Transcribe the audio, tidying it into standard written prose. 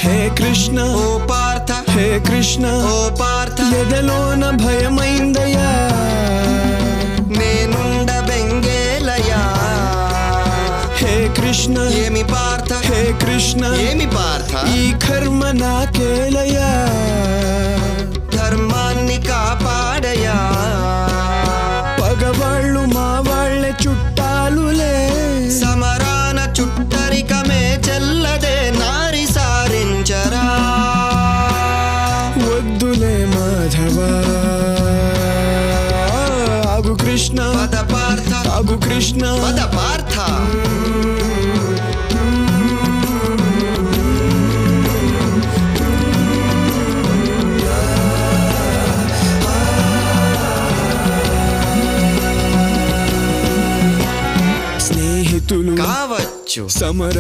హే కృష్ణ ఓ పార్థ హే కృష్ణ ఓ పార్థ ఎదలోన భయమైందయ్యా నేనుండ బెంగేలయా హే కృష్ణ ఏమి పార్థ హే కృష్ణ ఏమి పార్థ ఈ కర్మ నాకేలయ్యా ధర్మాన్ని కాపాడయా పగవాళ్ళు మా వాళ్ళే చుట్టాలులే సమరాన చుట్టరికమే చెల్లదే నారి సారించరా వద్దులే మాధవా ఆగు కృష్ణ పద పార్థ ఆగు కృష్ణ పద పార్థ స్నేహితులు కావచ్చు సమర